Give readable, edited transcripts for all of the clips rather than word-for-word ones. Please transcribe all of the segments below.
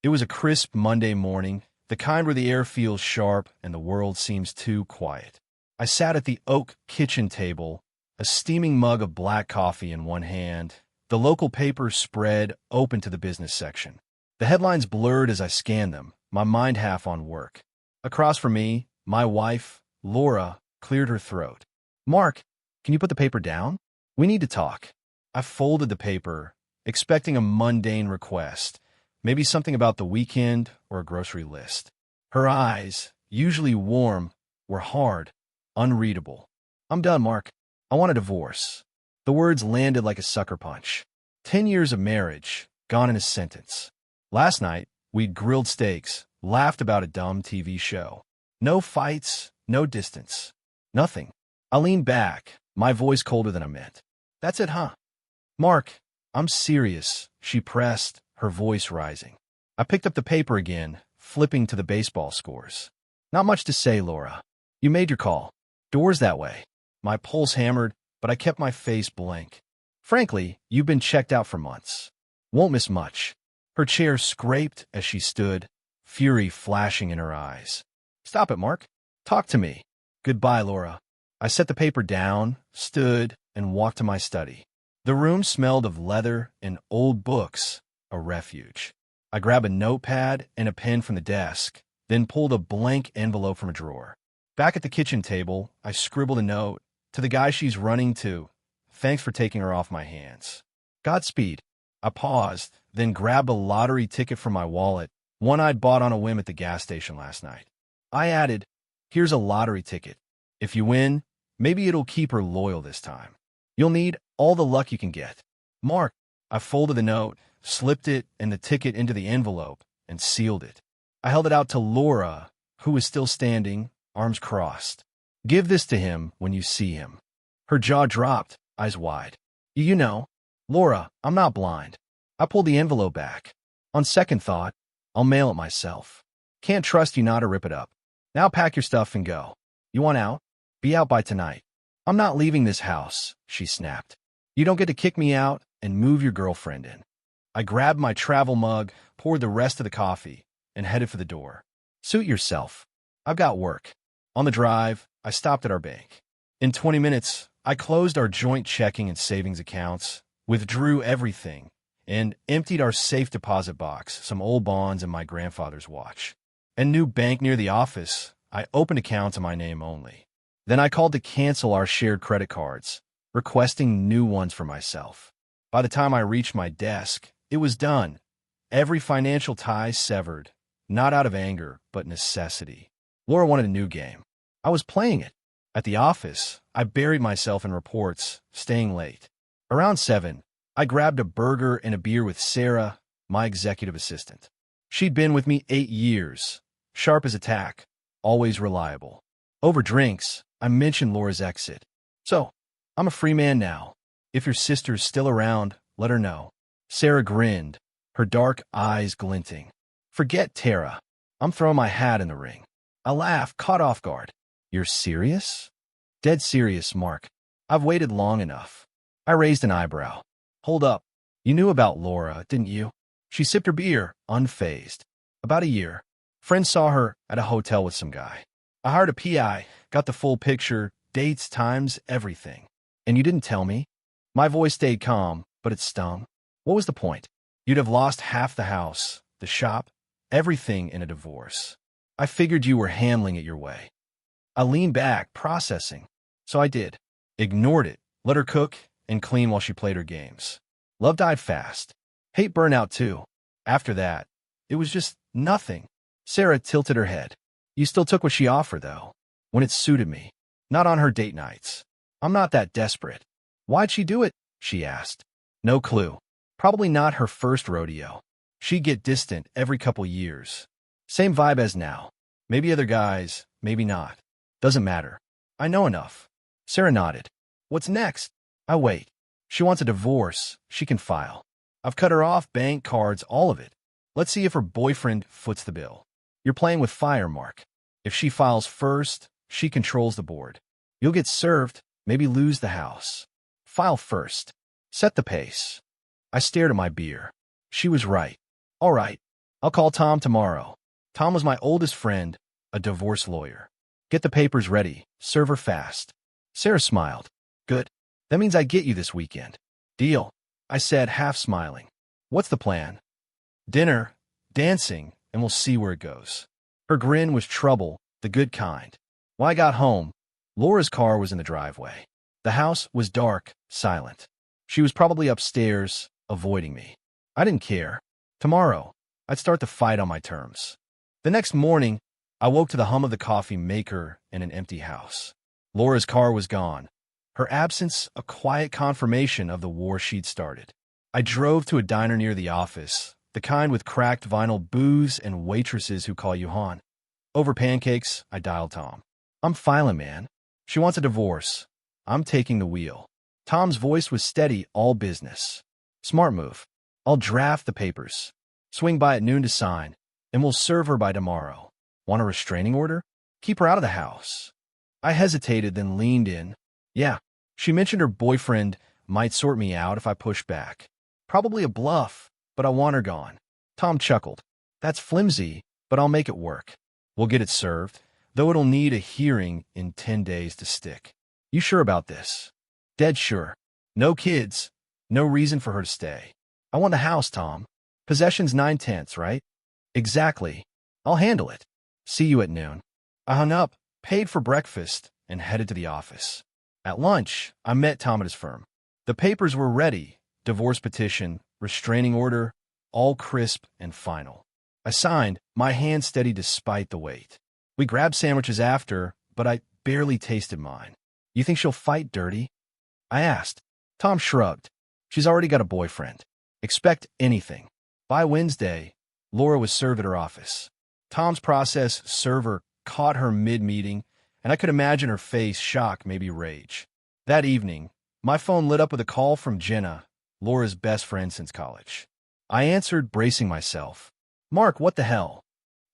It was a crisp Monday morning, the kind where the air feels sharp and the world seems too quiet. I sat at the oak kitchen table, a steaming mug of black coffee in one hand, the local paper spread open to the business section. The headlines blurred as I scanned them, my mind half on work. Across from me, my wife, Laura, cleared her throat. "Mark, can you put the paper down? We need to talk." I folded the paper, expecting a mundane request, maybe something about the weekend or a grocery list. Her eyes, usually warm, were hard, unreadable. "I'm done, Mark. I want a divorce." The words landed like a sucker punch. 10 years of marriage, gone in a sentence. Last night, we'd grilled steaks, laughed about a dumb TV show. No fights, no distance. Nothing. I leaned back, my voice colder than I meant. "That's it, huh?" "Mark, I'm serious," she pressed, her voice rising. I picked up the paper again, flipping to the baseball scores. "Not much to say, Laura. You made your call. Doors that way." My pulse hammered, but I kept my face blank. "Frankly, you've been checked out for months. Won't miss much." Her chair scraped as she stood, fury flashing in her eyes. "Stop it, Mark. Talk to me." "Goodbye, Laura." I set the paper down, stood, and walked to my study. The room smelled of leather and old books, a refuge. I grabbed a notepad and a pen from the desk, then pulled a blank envelope from a drawer. Back at the kitchen table, I scribbled a note, "To the guy she's running to, thanks for taking her off my hands. Godspeed." I paused, then grabbed a lottery ticket from my wallet, one I'd bought on a whim at the gas station last night. I added, "Here's a lottery ticket. If you win, maybe it'll keep her loyal this time. You'll need all the luck you can get. Mark." I folded the note, slipped it and the ticket into the envelope, and sealed it. I held it out to Laura, who was still standing, arms crossed. "Give this to him when you see him." Her jaw dropped, eyes wide. You know, Laura, I'm not blind." I pulled the envelope back. "On second thought, I'll mail it myself. Can't trust you not to rip it up. Now pack your stuff and go. You want out? Be out by tonight." "I'm not leaving this house," she snapped. "You don't get to kick me out and move your girlfriend in." I grabbed my travel mug, poured the rest of the coffee, and headed for the door. "Suit yourself. I've got work." On the drive, I stopped at our bank. In 20 minutes, I closed our joint checking and savings accounts, withdrew everything, and emptied our safe deposit box, some old bonds and my grandfather's watch. A new bank near the office, I opened accounts in my name only. Then I called to cancel our shared credit cards, requesting new ones for myself. By the time I reached my desk, it was done. Every financial tie severed, not out of anger, but necessity. Laura wanted a new game. I was playing it. At the office, I buried myself in reports, staying late. Around 7, I grabbed a burger and a beer with Sarah, my executive assistant. She'd been with me 8 years, sharp as a tack, always reliable. Over drinks, I mentioned Laura's exit. "So, I'm a free man now. If your sister's still around, let her know." Sarah grinned, her dark eyes glinting. "Forget Tara. I'm throwing my hat in the ring." I laughed, caught off guard. "You're serious?" "Dead serious, Mark. I've waited long enough." I raised an eyebrow. "Hold up. You knew about Laura, didn't you?" She sipped her beer, unfazed. "About a year. Friends saw her at a hotel with some guy. I hired a PI, got the full picture, dates, times, everything. And you didn't tell me?" My voice stayed calm, but it stung. "What was the point? You'd have lost half the house, the shop, everything in a divorce. I figured you were handling it your way." I leaned back, processing. So I did. Ignored it, let her cook and clean while she played her games. Love died fast. Hate burnout too. After that, it was just nothing. Sarah tilted her head. "You still took what she offered, though, when it suited me. Not on her date nights. I'm not that desperate." "Why'd she do it?" she asked. No clue. Probably not her first rodeo. She'd get distant every couple years. Same vibe as now. Maybe other guys, maybe not. Doesn't matter. I know enough. Sarah nodded. "What's next?" I wait. She wants a divorce. She can file. I've cut her off, bank, cards, all of it. Let's see if her boyfriend foots the bill. You're playing with fire, Mark. If she files first, she controls the board. You'll get served, maybe lose the house. File first. Set the pace. I stared at my beer. She was right. All right. I'll call Tom tomorrow. Tom was my oldest friend, a divorce lawyer. Get the papers ready. Serve her fast. Sarah smiled. Good. That means I get you this weekend. Deal, I said, half smiling. What's the plan? Dinner, dancing, and we'll see where it goes. Her grin was trouble, the good kind. When I got home, Laura's car was in the driveway. The house was dark, silent. She was probably upstairs, avoiding me. I didn't care. Tomorrow, I'd start the fight on my terms. The next morning, I woke to the hum of the coffee maker in an empty house. Laura's car was gone. Her absence, a quiet confirmation of the war she'd started. I drove to a diner near the office, the kind with cracked vinyl booths and waitresses who call you hon. Over pancakes, I dialed Tom. I'm filing, man. She wants a divorce. I'm taking the wheel. Tom's voice was steady, all business. Smart move. I'll draft the papers. Swing by at noon to sign, and we'll serve her by tomorrow. Want a restraining order? Keep her out of the house. I hesitated, then leaned in. Yeah, she mentioned her boyfriend might sort me out if I pushed back. Probably a bluff, but I want her gone. Tom chuckled. That's flimsy, but I'll make it work. We'll get it served, though it'll need a hearing in 10 days to stick. You sure about this? Dead sure. No kids. No reason for her to stay. I want the house, Tom. Possession's 9/10, right? Exactly. I'll handle it. See you at noon. I hung up, paid for breakfast, and headed to the office. At lunch, I met Tom at his firm. The papers were ready. Divorce petition, restraining order, all crisp and final. I signed, my hand steady despite the wait. We grabbed sandwiches after, but I barely tasted mine. You think she'll fight dirty? I asked. Tom shrugged. She's already got a boyfriend. Expect anything. By Wednesday, Laura was served at her office. Tom's process server caught her mid-meeting, and I could imagine her face, shock, maybe rage. That evening, my phone lit up with a call from Jenna, Laura's best friend since college. I answered, bracing myself. Mark, what the hell?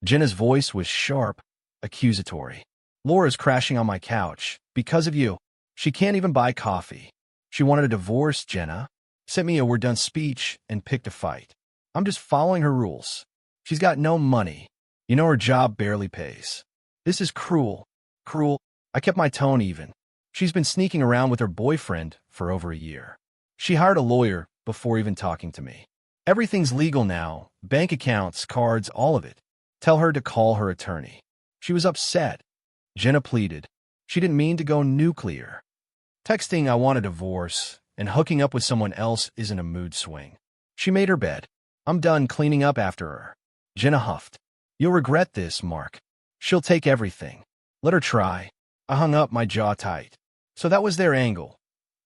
Jenna's voice was sharp, accusatory. Laura's crashing on my couch. Because of you. She can't even buy coffee. She wanted a divorce, Jenna. Sent me a we're done speech and picked a fight. I'm just following her rules. She's got no money. You know her job barely pays. This is cruel. Cruel. I kept my tone even. She's been sneaking around with her boyfriend for over a year. She hired a lawyer before even talking to me. Everything's legal now. Bank accounts, cards, all of it. Tell her to call her attorney. She was upset. Jenna pleaded. She didn't mean to go nuclear. Texting I want a divorce and hooking up with someone else isn't a mood swing. She made her bed. I'm done cleaning up after her. Jenna huffed. You'll regret this, Mark. She'll take everything. Let her try. I hung up, my jaw tight. So that was their angle.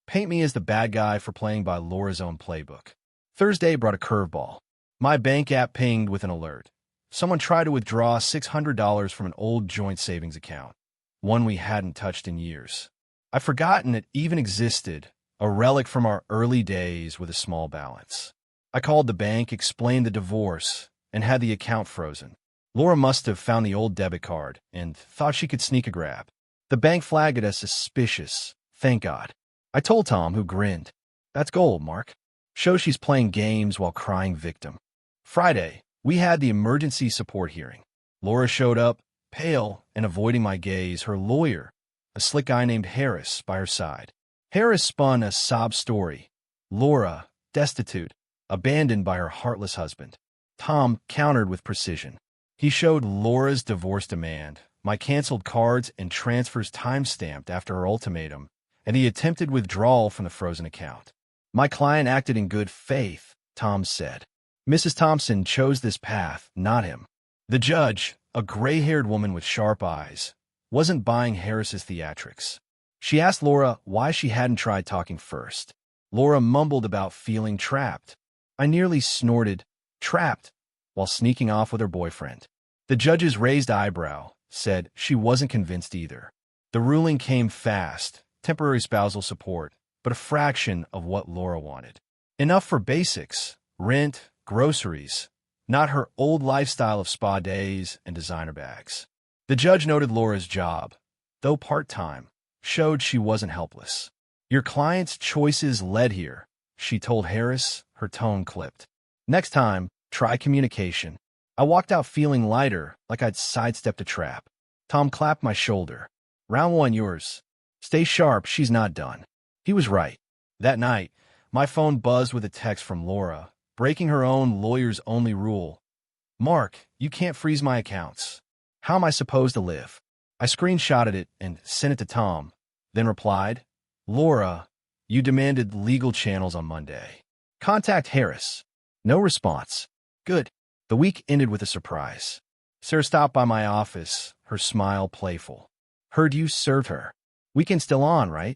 Paint me as the bad guy for playing by Laura's own playbook. Thursday brought a curveball. My bank app pinged with an alert. Someone tried to withdraw $600 from an old joint savings account, one we hadn't touched in years. I'd forgotten it even existed, a relic from our early days with a small balance. I called the bank, explained the divorce, and had the account frozen. Laura must have found the old debit card and thought she could sneak a grab. The bank flagged it as suspicious. Thank God. I told Tom, who grinned. That's gold, Mark. Shows she's playing games while crying victim. Friday, we had the emergency support hearing. Laura showed up, pale and avoiding my gaze, her lawyer, a slick guy named Harris, by her side. Harris spun a sob story. Laura, destitute, abandoned by her heartless husband. Tom countered with precision. He showed Laura's divorce demand, my canceled cards and transfers time-stamped after her ultimatum, and the attempted withdrawal from the frozen account. My client acted in good faith, Tom said. Mrs. Thompson chose this path, not him. The judge, a gray-haired woman with sharp eyes, wasn't buying Harris's theatrics. She asked Laura why she hadn't tried talking first. Laura mumbled about feeling trapped. I nearly snorted, trapped, while sneaking off with her boyfriend. The judge's raised eyebrow said she wasn't convinced either. The ruling came fast, temporary spousal support, but a fraction of what Laura wanted. Enough for basics, rent, groceries, not her old lifestyle of spa days and designer bags. The judge noted Laura's job, though part-time, showed she wasn't helpless. Your client's choices led here, she told Harris, her tone clipped. Next time, try communication. I walked out feeling lighter, like I'd sidestepped a trap. Tom clapped my shoulder. Round one yours. Stay sharp, she's not done. He was right. That night, my phone buzzed with a text from Laura, breaking her own lawyer's only rule. Mark, you can't freeze my accounts. How am I supposed to live? I screenshotted it and sent it to Tom, then replied, Laura, you demanded legal channels on Monday. Contact Harris. No response. Good. The week ended with a surprise. Sarah stopped by my office, her smile playful. Heard you served her. Weekend's still on, right?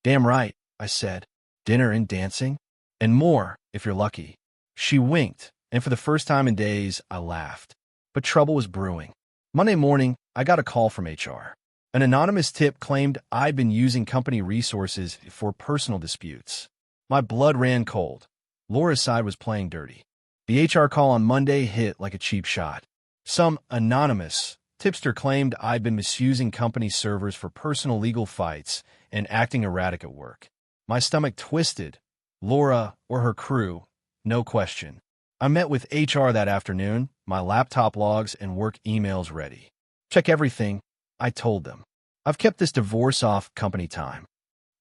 Damn right, I said. Dinner and dancing? And more, if you're lucky. She winked, and for the first time in days, I laughed. But trouble was brewing. Monday morning, I got a call from HR. An anonymous tip claimed I'd been using company resources for personal disputes. My blood ran cold. Laura's side was playing dirty. The HR call on Monday hit like a cheap shot. Some anonymous tipster claimed I'd been misusing company servers for personal legal fights and acting erratic at work. My stomach twisted. Laura or her crew, no question. I met with HR that afternoon, my laptop logs and work emails ready. Check everything, I told them. I've kept this divorce off company time.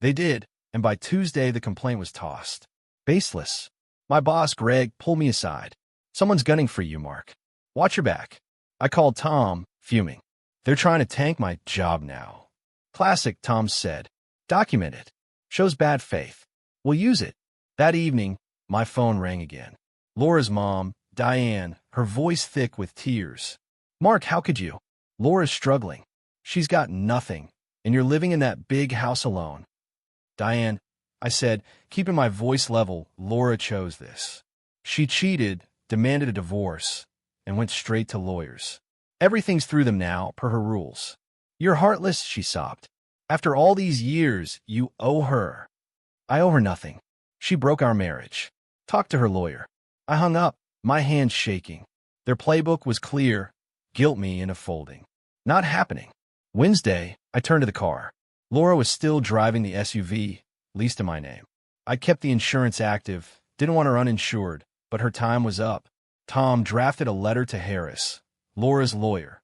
They did, and by Tuesday the complaint was tossed. Baseless. My boss, Greg, pulled me aside. Someone's gunning for you, Mark. Watch your back. I called Tom, fuming. They're trying to tank my job now. Classic, Tom said. Document it. Shows bad faith. We'll use it. That evening, my phone rang again. Laura's mom, Diane, her voice thick with tears. Mark, how could you? Laura's struggling. She's got nothing, and you're living in that big house alone. Diane, I said, keeping my voice level. Laura chose this. She cheated, demanded a divorce, and went straight to lawyers. Everything's through them now, per her rules. You're heartless, she sobbed. After all these years, you owe her. I owe her nothing. She broke our marriage. Talk to her lawyer. I hung up, my hands shaking. Their playbook was clear. Guilt me into folding. Not happening. Wednesday, I turned to the car. Laura was still driving the SUV, leased in my name. I kept the insurance active, didn't want her uninsured, but her time was up. Tom drafted a letter to Harris, Laura's lawyer.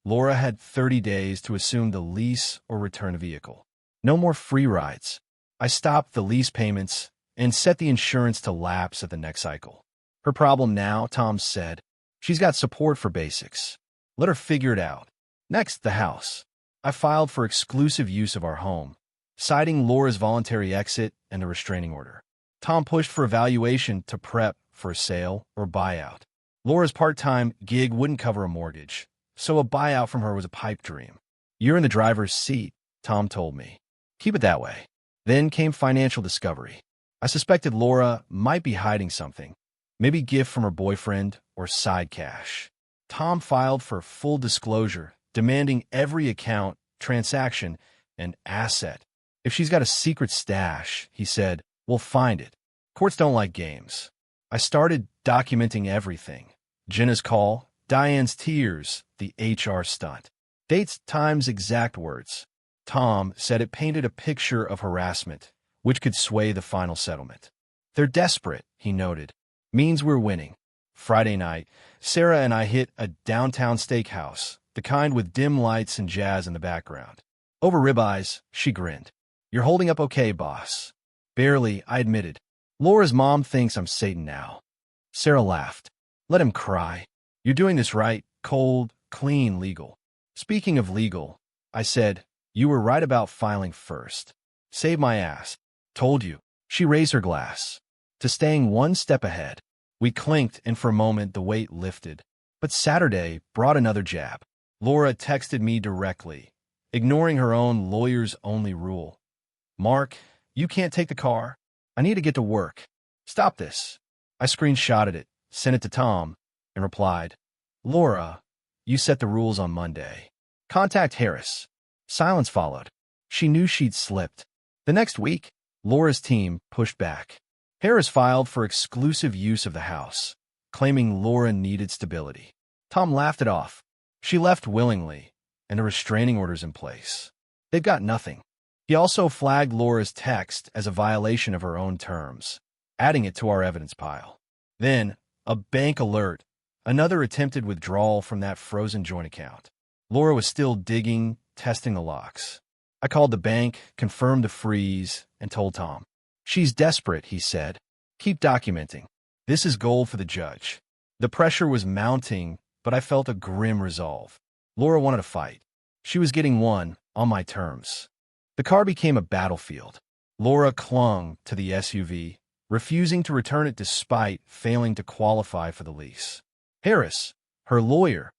Laura had 30 days to assume the lease or return the vehicle. No more free rides. I stopped the lease payments and set the insurance to lapse at the next cycle. Her problem now, Tom said, she's got support for basics. Let her figure it out. Next, the house. I filed for exclusive use of our home, citing Laura's voluntary exit and a restraining order. Tom pushed for evaluation to prep for a sale or buyout. Laura's part-time gig wouldn't cover a mortgage, so a buyout from her was a pipe dream. You're in the driver's seat, Tom told me. Keep it that way. Then came financial discovery. I suspected Laura might be hiding something, maybe gift from her boyfriend or side cash. Tom filed for full disclosure, demanding every account, transaction, and asset. If she's got a secret stash, he said, we'll find it. Courts don't like games. I started documenting everything. Jenna's call, Diane's tears, the HR stunt. Dates, times, exact words. Tom said it painted a picture of harassment, which could sway the final settlement. They're desperate, he noted. Means we're winning. Friday night, Sarah and I hit a downtown steakhouse, the kind with dim lights and jazz in the background. Over ribeyes, she grinned. You're holding up okay, boss. Barely, I admitted. Laura's mom thinks I'm Satan now. Sarah laughed. Let him cry. You're doing this right, cold, clean, legal. Speaking of legal, I said, you were right about filing first. Save my ass. Told you. She raised her glass. To staying one step ahead. We clinked, and for a moment the weight lifted. But Saturday brought another jab. Laura texted me directly, ignoring her own lawyer's only rule. Mark, you can't take the car. I need to get to work. Stop this. I screenshotted it, sent it to Tom, and replied, Laura, you set the rules on Monday. Contact Harris. Silence followed. She knew she'd slipped. The next week, Laura's team pushed back. Harris filed for exclusive use of the house, claiming Laura needed stability. Tom laughed it off. She left willingly, and a restraining order's in place. They've got nothing. He also flagged Laura's text as a violation of her own terms, adding it to our evidence pile. Then, a bank alert. Another attempted withdrawal from that frozen joint account. Laura was still digging, testing the locks. I called the bank, confirmed the freeze, and told Tom. She's desperate, he said. Keep documenting. This is gold for the judge. The pressure was mounting, but I felt a grim resolve. Laura wanted to fight. She was getting one, on my terms. The car became a battlefield. Laura clung to the SUV, refusing to return it despite failing to qualify for the lease. Harris, her lawyer,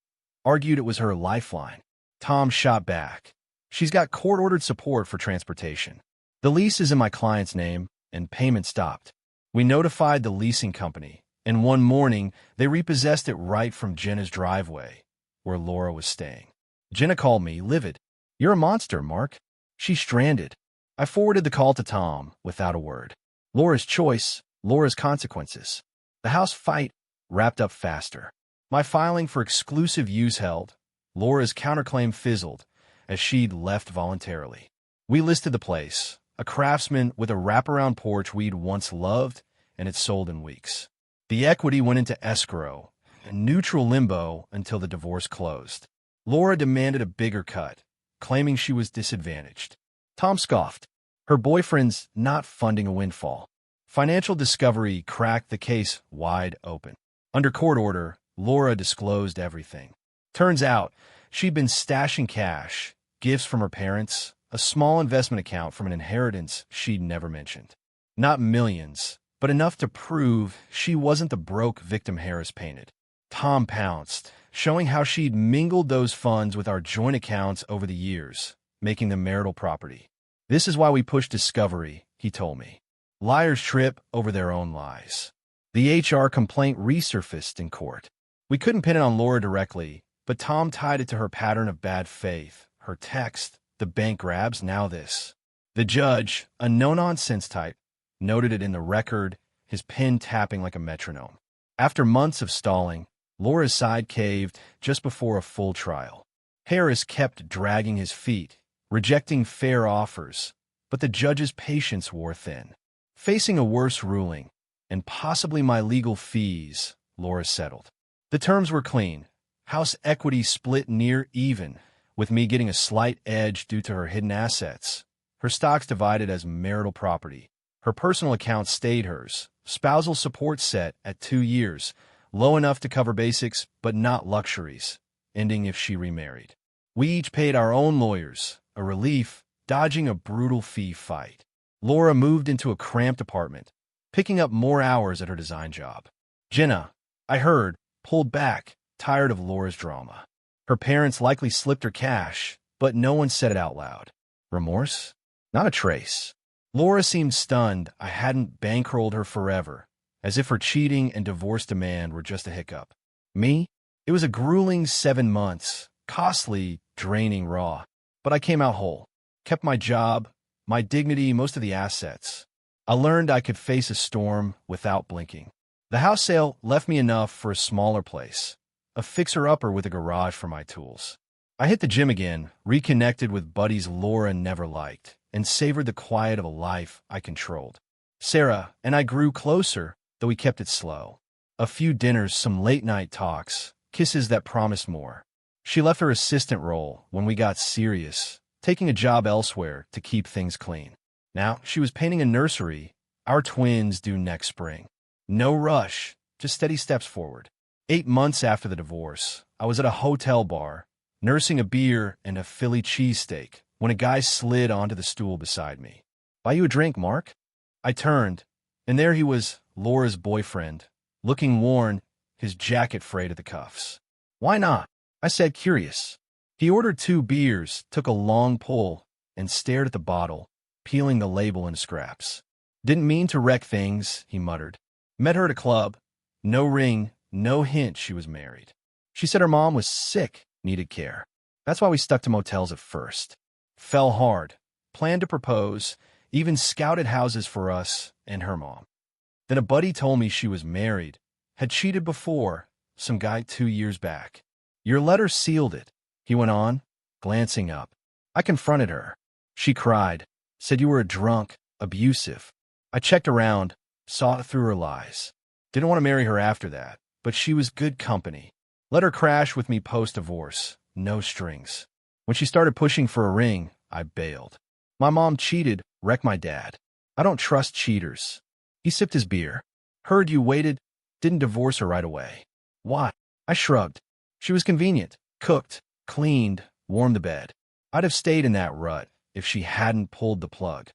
argued it was her lifeline. Tom shot back. She's got court-ordered support for transportation. The lease is in my client's name, and payment stopped. We notified the leasing company, and one morning they repossessed it right from Jenna's driveway, where Laura was staying. Jenna called me, livid. You're a monster, Mark. She's stranded. I forwarded the call to Tom without a word. Laura's choice, Laura's consequences. The house fight wrapped up faster. My filing for exclusive use held. Laura's counterclaim fizzled as she'd left voluntarily. We listed the place, a craftsman with a wraparound porch we'd once loved, and it sold in weeks. The equity went into escrow, in neutral limbo until the divorce closed. Laura demanded a bigger cut, claiming she was disadvantaged. Tom scoffed. Her boyfriend's not funding a windfall. Financial discovery cracked the case wide open. Under court order, Laura disclosed everything. Turns out, she'd been stashing cash, gifts from her parents, a small investment account from an inheritance she'd never mentioned. Not millions, but enough to prove she wasn't the broke victim Harris painted. Tom pounced, showing how she'd mingled those funds with our joint accounts over the years, making them marital property. This is why we push discovery, he told me. Liars trip over their own lies. The HR complaint resurfaced in court. We couldn't pin it on Laura directly, but Tom tied it to her pattern of bad faith, her text, the bank grabs, now this. The judge, a no-nonsense type, noted it in the record, his pen tapping like a metronome. After months of stalling, Laura's side caved just before a full trial. Harris kept dragging his feet, rejecting fair offers, but the judge's patience wore thin. Facing a worse ruling, and possibly my legal fees, Laura settled. The terms were clean. House equity split near even, with me getting a slight edge due to her hidden assets. Her stocks divided as marital property. Her personal account stayed hers. Spousal support set at 2 years, low enough to cover basics, but not luxuries, ending if she remarried. We each paid our own lawyers, a relief, dodging a brutal fee fight. Laura moved into a cramped apartment, picking up more hours at her design job. Jenna, I heard, pulled back, tired of Laura's drama. Her parents likely slipped her cash, but no one said it out loud. Remorse? Not a trace. Laura seemed stunned I hadn't bankrolled her forever, as if her cheating and divorce demand were just a hiccup. Me? It was a grueling 7 months, costly, draining raw. But I came out whole, kept my job, my dignity, most of the assets. I learned I could face a storm without blinking. The house sale left me enough for a smaller place, a fixer-upper with a garage for my tools. I hit the gym again, reconnected with buddies Laura never liked, and savored the quiet of a life I controlled. Sarah and I grew closer, though we kept it slow. A few dinners, some late-night talks, kisses that promised more. She left her assistant role when we got serious, taking a job elsewhere to keep things clean. Now she was painting a nursery, our twins due next spring. No rush, just steady steps forward. 8 months after the divorce, I was at a hotel bar, nursing a beer and a Philly cheesesteak, when a guy slid onto the stool beside me. Buy you a drink, Mark? I turned, and there he was, Laura's boyfriend, looking worn, his jacket frayed at the cuffs. Why not? I said, curious. He ordered 2 beers, took a long pull, and stared at the bottle, peeling the label into scraps. Didn't mean to wreck things, he muttered. Met her at a club. No ring, no hint she was married. She said her mom was sick, needed care. That's why we stuck to motels at first. Fell hard, planned to propose, even scouted houses for us and her mom. Then a buddy told me she was married, had cheated before, some guy 2 years back. Your letter sealed it, he went on, glancing up. I confronted her. She cried, said you were a drunk, abusive. I checked around, saw it through her lies. Didn't want to marry her after that. but she was good company. Let her crash with me post-divorce. No strings. When she started pushing for a ring, I bailed. My mom cheated, wrecked my dad. I don't trust cheaters. He sipped his beer. Heard you waited, didn't divorce her right away. Why? I shrugged. She was convenient, cooked, cleaned, warmed the bed. I'd have stayed in that rut if she hadn't pulled the plug.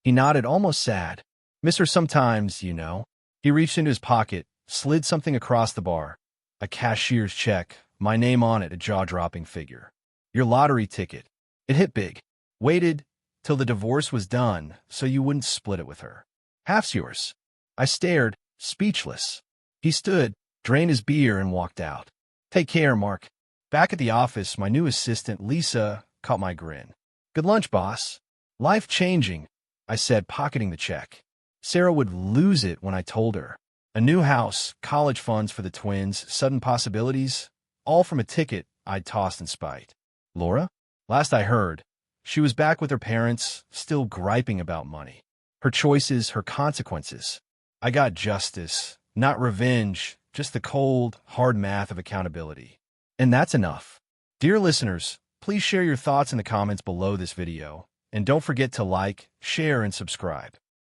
He nodded, almost sad. Miss her sometimes, you know. He reached into his pocket, slid something across the bar. A cashier's check, my name on it, a jaw-dropping figure. Your lottery ticket. It hit big. Waited till the divorce was done so you wouldn't split it with her. Half's yours. I stared, speechless. He stood, drained his beer, and walked out. Take care, Mark. Back at the office, my new assistant, Lisa, caught my grin. Good lunch, boss. Life-changing, I said, pocketing the check. Sarah would lose it when I told her. A new house, college funds for the twins, sudden possibilities, all from a ticket I'd tossed in spite. Laura? Last I heard, she was back with her parents, still griping about money. Her choices, her consequences. I got justice, not revenge, just the cold, hard math of accountability. And that's enough. Dear listeners, please share your thoughts in the comments below this video, and don't forget to like, share, and subscribe.